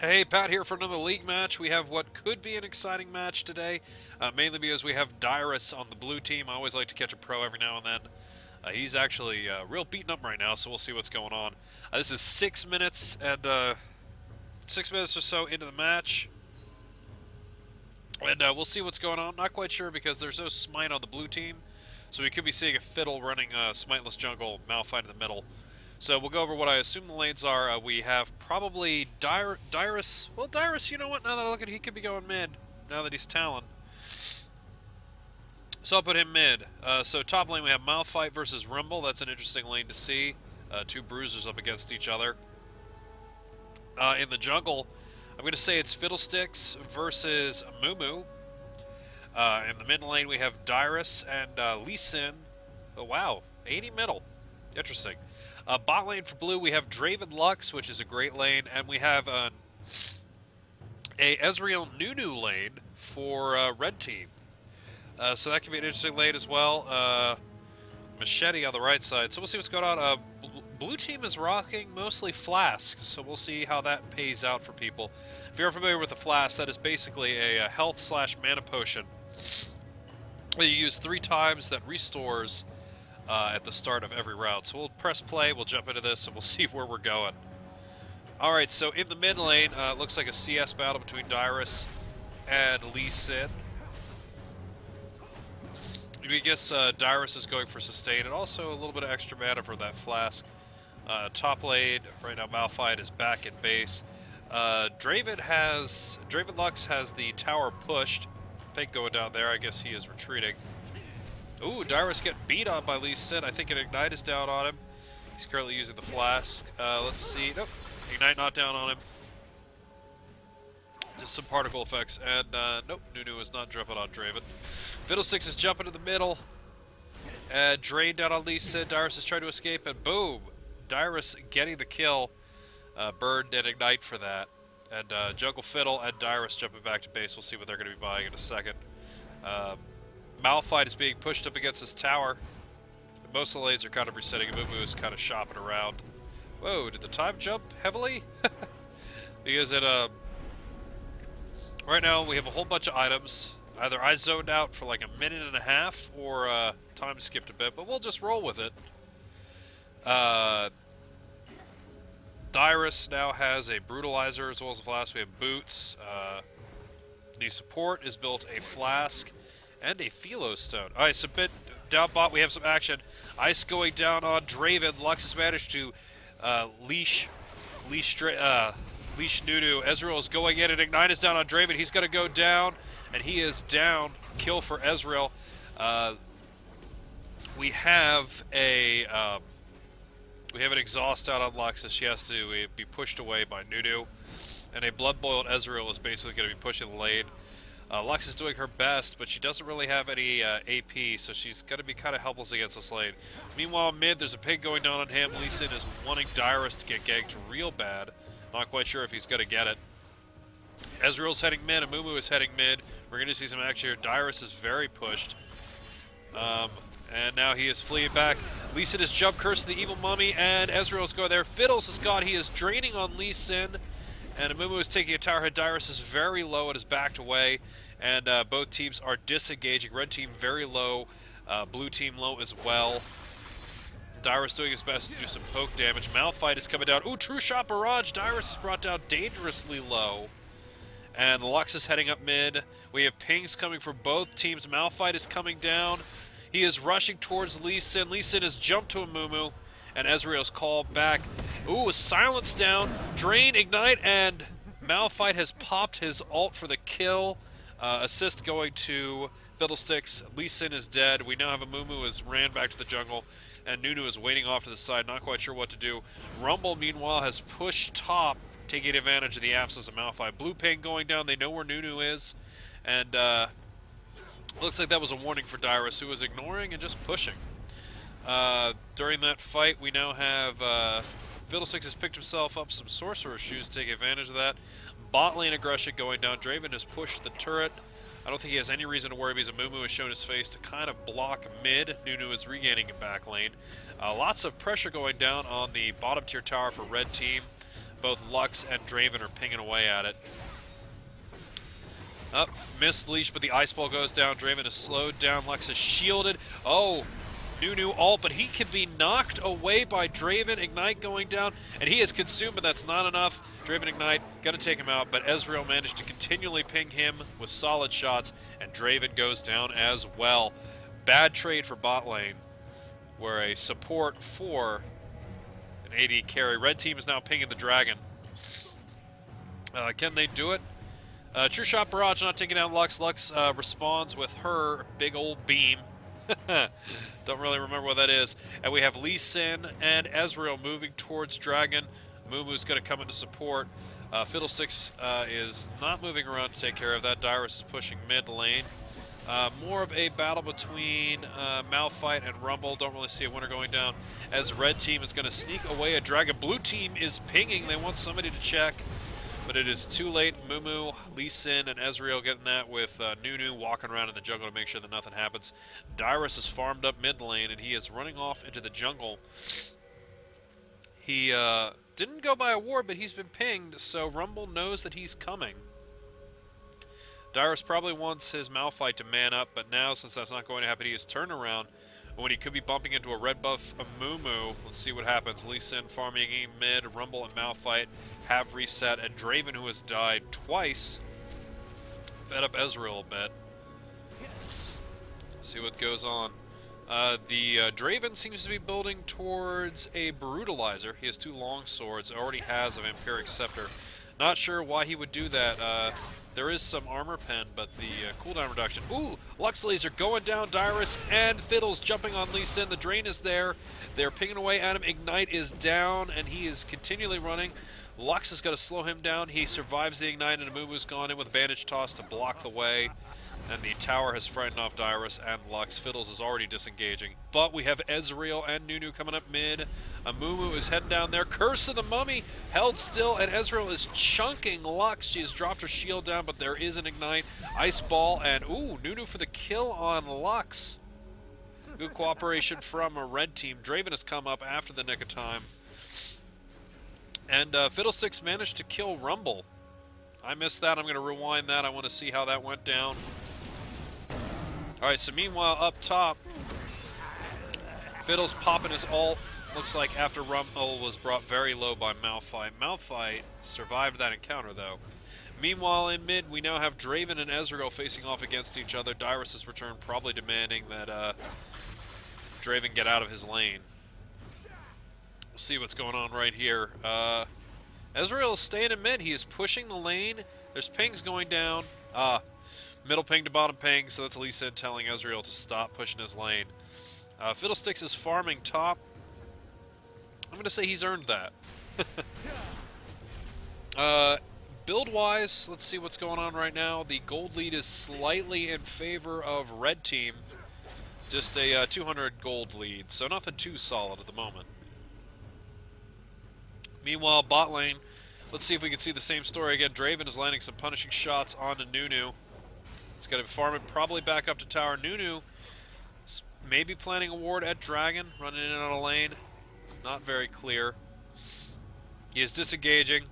Hey, Pat here for another league match. We have what could be an exciting match today, mainly because we have Dyrus on the blue team. I always like to catch a pro every now and then. He's actually real beaten up right now, so we'll see what's going on. This is 6 minutes and 6 minutes or so into the match, and we'll see what's going on. Not quite sure because there's no smite on the blue team, so we could be seeing a Fiddle running smiteless jungle, Malphite in the middle. So we'll go over what I assume the lanes are. We have probably Dyrus. Well, Dyrus, you know what? Now that I look at it, he could be going mid, now that he's Talon. So I'll put him mid. So top lane we have Malphite versus Rumble. That's an interesting lane to see. Two bruisers up against each other. In the jungle, I'm going to say it's Fiddlesticks versus Mumu. In the mid lane we have Dyrus and Lee Sin. Oh wow, 80 middle. Interesting. Bot lane for blue, we have Draven Lux, which is a great lane, and we have a Ezreal Nunu lane for red team. So that could be an interesting lane as well. Machete on the right side. So we'll see what's going on. Blue team is rocking mostly Flask, so we'll see how that pays out for people. If you're familiar with the Flask, that is basically a health/mana potion that you use 3 times that restores at the start of every round. So we'll press play, we'll jump into this, and we'll see where we're going. Alright, so in the mid lane, looks like a CS battle between Dyrus and Lee Sin. I guess Dyrus is going for sustain, and also a little bit of extra mana for that Flask. Top lane, right now Malphite is back in base. Draven Lux has the tower pushed. Pink going down there, I guess he is retreating. Ooh, Dyrus getting beat on by Lee Sin. I think an Ignite is down on him. He's currently using the Flask. Let's see. Nope. Ignite not down on him. Just some particle effects. And, nope. Nunu is not jumping on Draven. Fiddlesticks is jumping to the middle. Drain down on Lee Sin. Dyrus is trying to escape. And boom! Dyrus getting the kill. Burned and Ignite for that. And Jungle Fiddle and Dyrus jumping back to base. We'll see what they're going to be buying in a second. Malphite is being pushed up against his tower. Most of the lanes are kind of resetting. Mumu is kind of shopping around. Whoa, did the time jump heavily? Because right now we have a whole bunch of items. Either I zoned out for like a minute and a half, or time skipped a bit, but we'll just roll with it. Dyrus now has a Brutalizer as well as a Flask. We have boots. The support is built a Flask and a Philo Stone. Alright, so down bot, we have some action. Ice going down on Draven. Lux has managed to leash Nunu. Ezreal is going in, and Ignite is down on Draven. He's going to go down, and he is down. Kill for Ezreal. We have an exhaust out on Lux, as she has to be pushed away by Nunu. And a blood-boiled Ezreal is basically going to be pushing the lane. Lux is doing her best, but she doesn't really have any AP, so she's going to be kind of helpless against this lane. Meanwhile, mid, there's a pig going down on him. Lee Sin is wanting Dyrus to get ganked real bad. Not quite sure if he's going to get it. Ezreal's heading mid, and Mumu is heading mid. We're going to see some action here. Dyrus is very pushed. And now he is fleeing back. Lee Sin has jump cursed the evil mummy, and Ezreal's going there. Fiddles has got, he is draining on Lee Sin. And Mumu is taking a tower hit. Dyrus is very low and is backed away. And both teams are disengaging. Red team very low. Blue team low as well. Dyrus doing his best to do some poke damage. Malphite is coming down. Ooh, True Shot Barrage. Dyrus is brought down dangerously low. And Lux is heading up mid. We have pings coming from both teams. Malphite is coming down. He is rushing towards Lee Sin. Lee Sin has jumped to a Mumu. And Ezreal's called back. Ooh, a silence down. Drain, Ignite, and Malphite has popped his ult for the kill. Assist going to Fiddlesticks. Lee Sin is dead. We now have a Mumu who has ran back to the jungle. And Nunu is waiting off to the side, not quite sure what to do. Rumble, meanwhile, has pushed top, taking advantage of the absence of Malphite. Blue ping going down. They know where Nunu is. And looks like that was a warning for Dyrus, who was ignoring and just pushing. During that fight, we now have Fiddlesticks has picked himself up some Sorcerer Shoes to take advantage of that. Bot lane aggression going down. Draven has pushed the turret. I don't think he has any reason to worry because Amumu has shown his face to kind of block mid. Nunu is regaining a back lane. Lots of pressure going down on the bottom tier tower for red team. Both Lux and Draven are pinging away at it. Up, missed leash, but the ice ball goes down. Draven is slowed down. Lux is shielded. Oh, Nunu ult, but he can be knocked away by Draven. Ignite going down, and he is consumed, but that's not enough. Draven Ignite, gonna take him out, but Ezreal managed to continually ping him with solid shots, and Draven goes down as well. Bad trade for bot lane, where a support for an AD carry. Red team is now pinging the dragon. Can they do it? True Shot Barrage not taking down Lux. Lux responds with her big old beam. Don't really remember what that is. And we have Lee Sin and Ezreal moving towards Dragon. Mumu's going to come into support. Fiddlesticks is not moving around to take care of that. Dyrus is pushing mid lane. More of a battle between Malphite and Rumble. Don't really see a winner going down, as red team is going to sneak away a dragon. Blue team is pinging. They want somebody to check, but it is too late. Mumu, Lee Sin, and Ezreal getting that, with Nunu walking around in the jungle to make sure that nothing happens. Dyrus is farmed up mid lane, and he is running off into the jungle. He didn't go by a ward, but he's been pinged, so Rumble knows that he's coming. Dyrus probably wants his Malphite to man up, but now, since that's not going to happen, he is turned around when he could be bumping into a red buff Mumu. Let's see what happens. Lee Sin farming mid. Rumble and Malphite have reset, and Draven, who has died twice, fed up Ezreal a bit. Let's see what goes on. The Draven seems to be building towards a Brutalizer. He has 2 long swords, already has a Vampiric Scepter. Not sure why he would do that. There is some armor pen, but the cooldown reduction. Ooh, Lux Laser going down. Dyrus and Fiddles jumping on Lee Sin. The drain is there. They're pinging away at him. Ignite is down, and he is continually running. Lux is going to slow him down. He survives the Ignite, and Amumu's gone in with Bandage Toss to block the way. And the tower has frightened off Dyrus and Lux. Fiddles is already disengaging. But we have Ezreal and Nunu coming up mid. Amumu is heading down there. Curse of the Mummy held still, and Ezreal is chunking Lux. She has dropped her shield down, but there is an Ignite. Ice Ball, and ooh, Nunu for the kill on Lux. Good cooperation from a red team. Draven has come up after the nick of time. And Fiddlesticks managed to kill Rumble. I missed that. I'm going to rewind that. I want to see how that went down. Alright, so meanwhile, up top, Fiddle's popping his ult. Looks like after Rumble was brought very low by Malphite. Malphite survived that encounter, though. Meanwhile, in mid, we now have Draven and Ezreal facing off against each other. Dyrus has returned, probably demanding that Draven get out of his lane. We'll see what's going on right here. Ezreal is staying in mid. He is pushing the lane. There's pings going down. Middle ping to bottom ping, so that's Lee Sin telling Ezreal to stop pushing his lane. Fiddlesticks is farming top. I'm going to say he's earned that. Build-wise, let's see what's going on right now. The gold lead is slightly in favor of red team. Just a 200 gold lead, so nothing too solid at the moment. Meanwhile, bot lane, let's see if we can see the same story again. Draven is landing some punishing shots onto Nunu. He's going to farm it probably back up to tower. Nunu maybe planning a ward at Dragon, running in on a lane. Not very clear. He is disengaging,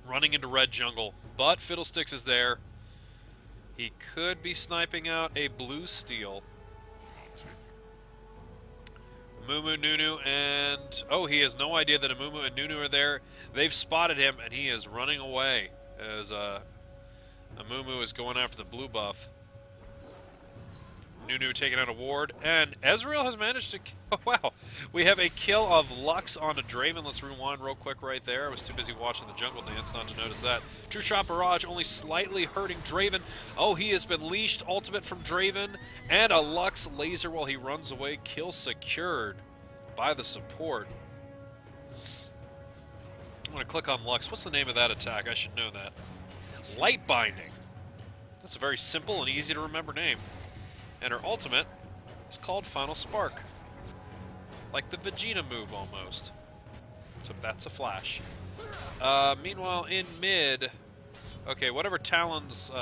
running into red jungle, but Fiddlesticks is there. He could be sniping out a blue steal. Amumu, Nunu, and... oh, he has no idea that Amumu and Nunu are there. They've spotted him, and he is running away as Amumu is going after the blue buff. Nunu taking out a ward, and Ezreal has managed to... oh, wow. We have a kill of Lux onto Draven. Let's rewind real quick right there. I was too busy watching the jungle dance not to notice that. True Shot Barrage only slightly hurting Draven. Oh, he has been leashed. Ultimate from Draven, and a Lux laser while he runs away. Kill secured by the support. I'm going to click on Lux. What's the name of that attack? I should know that. Light Binding. That's a very simple and easy to remember name. And her ultimate is called Final Spark. Like the Vegeta move, almost. So that's a flash. Meanwhile, in mid... okay, whatever Talon's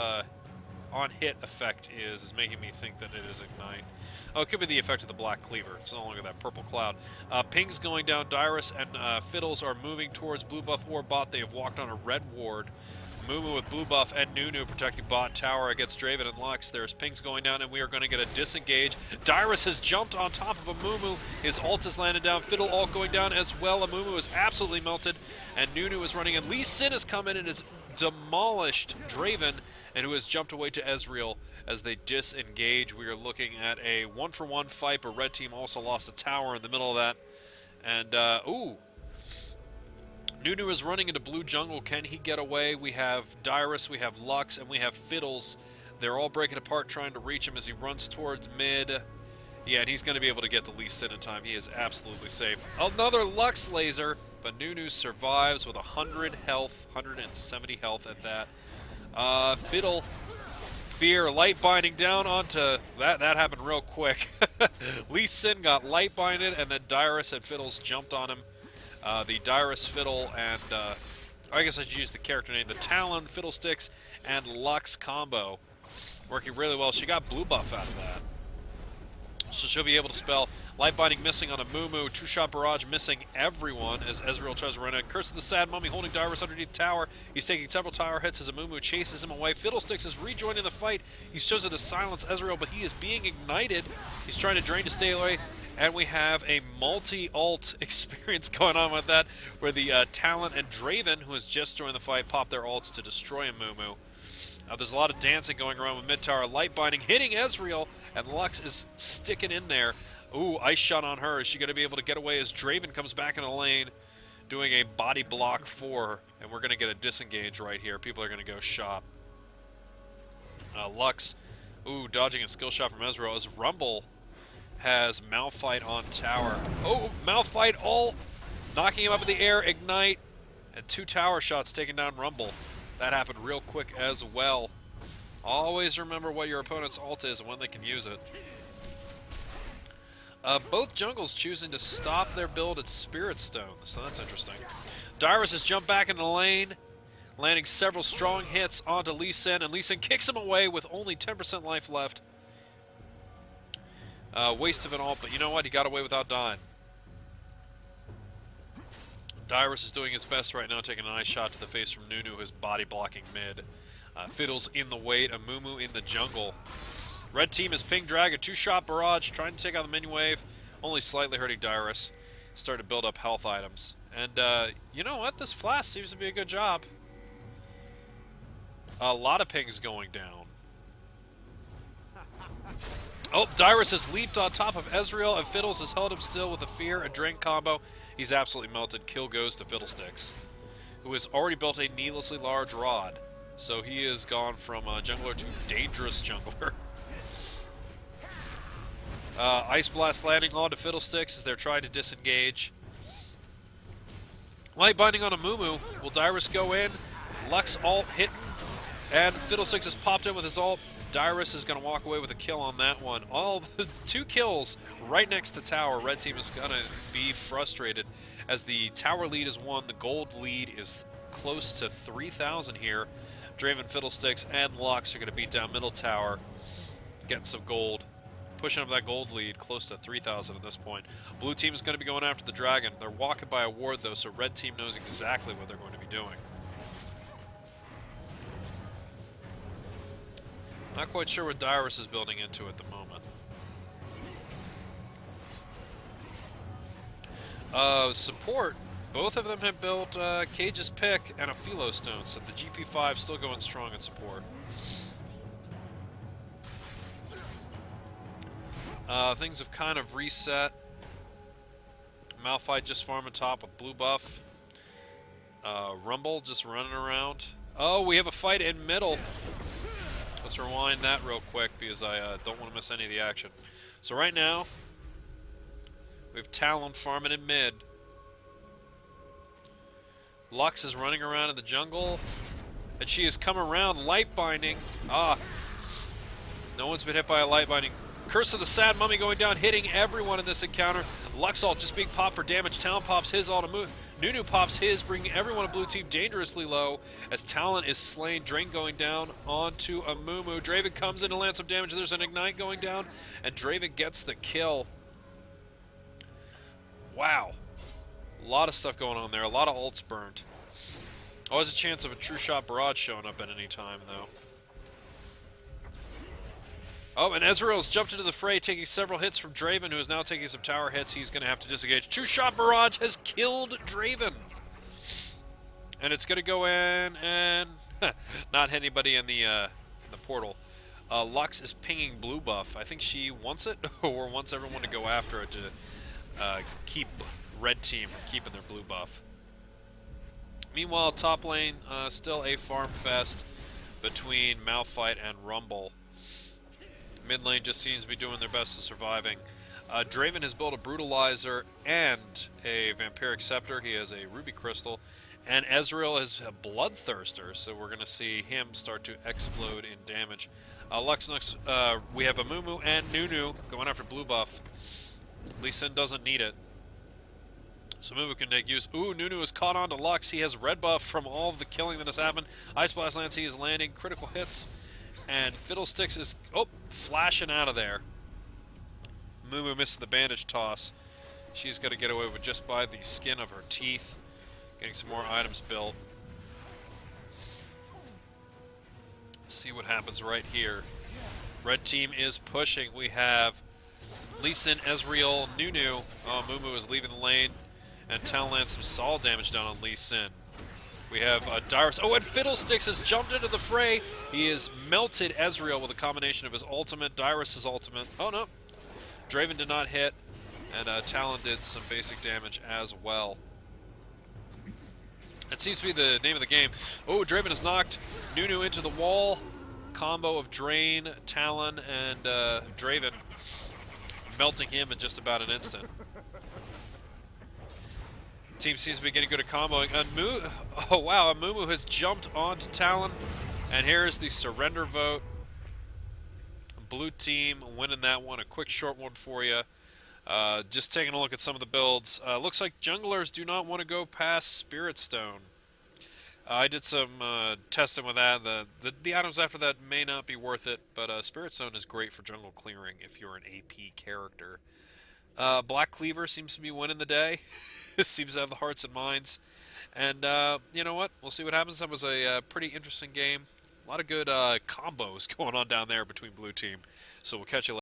on-hit effect is making me think that it is Ignite. Oh, it could be the effect of the Black Cleaver. It's no longer that purple cloud. Ping's going down. Dyrus and Fiddles are moving towards blue buff or bot. They have walked on a red ward. Mumu with blue buff and Nunu protecting bot tower against Draven and Lux. There's pings going down, and we are going to get a disengage. Dyrus has jumped on top of a Mumu. His ult has landed down. Fiddle ult going down as well. A Mumu is absolutely melted, and Nunu is running. And Lee Sin has come in and has demolished Draven, and who has jumped away to Ezreal as they disengage. We are looking at a 1-for-1 fight, but red team also lost a tower in the middle of that. And, ooh. Nunu is running into blue jungle. Can he get away? We have Dyrus, we have Lux, and we have Fiddles. They're all breaking apart trying to reach him as he runs towards mid. Yeah, and he's going to be able to get the Lee Sin in time. He is absolutely safe. Another Lux laser, but Nunu survives with 100 health, 170 health at that. Fiddle, Fear, light binding down onto... That happened real quick. Lee Sin got light binded, and then Dyrus and Fiddles jumped on him. The Dyrus, Fiddle, and I guess I should use the character name, the Talon, Fiddlesticks, and Lux combo. Working really well. She got blue buff out of that. So she'll be able to spell Light Binding missing on a Mumu, Two-Shot Barrage missing everyone as Ezreal tries to run in. Curse of the Sad Mummy holding Dyrus underneath the tower. He's taking several tower hits as a Mumu chases him away. Fiddlesticks is rejoining the fight. He's chosen to silence Ezreal, but he is being ignited. He's trying to drain to stay away. And we have a multi-ult experience going on with that, where the Talon and Draven, who has just joined the fight, pop their ults to destroy a Mumu. There's a lot of dancing going around with mid-tower. Light Binding hitting Ezreal, and Lux is sticking in there. Ooh, Ice Shot on her. Is she going to be able to get away as Draven comes back in the lane, doing a body block for her, and we're going to get a disengage right here. People are going to go shop. Lux, ooh, dodging a skill shot from Ezreal as Rumble has Malphite on tower. Oh, Malphite ult, knocking him up in the air, ignite, and 2 tower shots taking down Rumble. That happened real quick as well. Always remember what your opponent's ult is and when they can use it. Both jungles choosing to stop their build at Spirit Stone, so that's interesting. Dyrus has jumped back into the lane, landing several strong hits onto Lee Sin, and Lee Sin kicks him away with only 10% life left. Waste of an ult, but you know what? He got away without dying. Dyrus is doing his best right now, taking an ice shot to the face from Nunu, who's body blocking mid. Fiddle's in the wait, a Mumu in the jungle. Red team is Ping Drag, a 2-shot barrage, trying to take out the minion wave, only slightly hurting Dyrus. Starting to build up health items. And you know what? This flash seems to be a good job. A lot of pings going down. Oh, Dyrus has leaped on top of Ezreal, and Fiddles has held him still with a Fear, a Drain combo. He's absolutely melted. Kill goes to Fiddlesticks, who has already built a needlessly large rod. So he has gone from jungler to dangerous jungler. Ice Blast landing onto Fiddlesticks as they're trying to disengage. Light Binding on a Mumu. Will Dyrus go in? Lux ult hitting, and Fiddlesticks has popped in with his ult. Dyrus is going to walk away with a kill on that one. All the 2 kills right next to tower. Red team is going to be frustrated as the tower lead is 1. The gold lead is close to 3,000 here. Draven, Fiddlesticks, and Lux are going to beat down middle tower, getting some gold, pushing up that gold lead close to 3,000 at this point. Blue team is going to be going after the dragon. They're walking by a ward though, so red team knows exactly what they're going to be doing. Not quite sure what Dyrus is building into at the moment. Support, both of them have built Cage's Pick and a Philo Stone, so the GP5 still going strong in support. Things have kind of reset. Malphite just farming top with blue buff. Rumble just running around. Oh, we have a fight in middle. Let's rewind that real quick because I don't want to miss any of the action. So right now, we have Talon farming in mid. Lux is running around in the jungle, and she has come around light binding. Ah, no one's been hit by a light binding. Curse of the Sad Mummy going down, hitting everyone in this encounter. Lux ult just being popped for damage. Talon pops his ult. Nunu pops his, bringing everyone on blue team dangerously low as Talon is slain. Drain going down onto a Mumu. Draven comes in to land some damage. There's an Ignite going down, and Draven gets the kill. Wow. A lot of stuff going on there. A lot of ults burned. Always a chance of a true shot barrage showing up at any time, though. Oh, and Ezreal's jumped into the fray, taking several hits from Draven, who is now taking some tower hits. He's going to have to disengage. Two-shot barrage has killed Draven. And it's going to go in and not hit anybody in the portal. Lux is pinging blue buff. I think she wants it or wants everyone to go after it to keep red team from keeping their blue buff. Meanwhile, top lane, still a farm fest between Malphite and Rumble. Mid lane just seems to be doing their best at surviving. Draven has built a Brutalizer and a Vampiric Scepter. He has a Ruby Crystal. And Ezreal is a Bloodthirster, so we're going to see him start to explode in damage. Lux next, we have a Mumu and Nunu going after blue buff. Lee Sin doesn't need it, so Mumu can make use. Ooh, Nunu is caught on to Lux. He has red buff from all of the killing that has happened. Ice Blast lands, he is landing critical hits. And Fiddlesticks is, flashing out of there. Mumu misses the bandage toss. She's got to get away with just by the skin of her teeth. Getting some more items built. See what happens right here. Red team is pushing. We have Lee Sin, Ezreal, Nunu. Oh, Mumu is leaving the lane. And Talon lands some solid damage down on Lee Sin. We have Dyrus. Oh, and Fiddlesticks has jumped into the fray. He has melted Ezreal with a combination of his ultimate, Dyrus' ultimate. Oh, no. Draven did not hit. And Talon did some basic damage as well. That seems to be the name of the game. Oh, Draven has knocked Nunu into the wall. Combo of Drain, Talon, and Draven. Melting him in just about an instant. Team seems to be getting good at comboing. And oh wow, Mumu has jumped onto Talon. And here's the surrender vote. Blue team winning that one. A quick short one for you. Just taking a look at some of the builds. Looks like junglers do not want to go past Spirit Stone. I did some testing with that. The items after that may not be worth it, but Spirit Stone is great for jungle clearing if you're an AP character. Black Cleaver seems to be winning the day. Seems to have the hearts and minds. And you know what? We'll see what happens. That was a pretty interesting game. A lot of good combos going on down there between blue team. So we'll catch you later.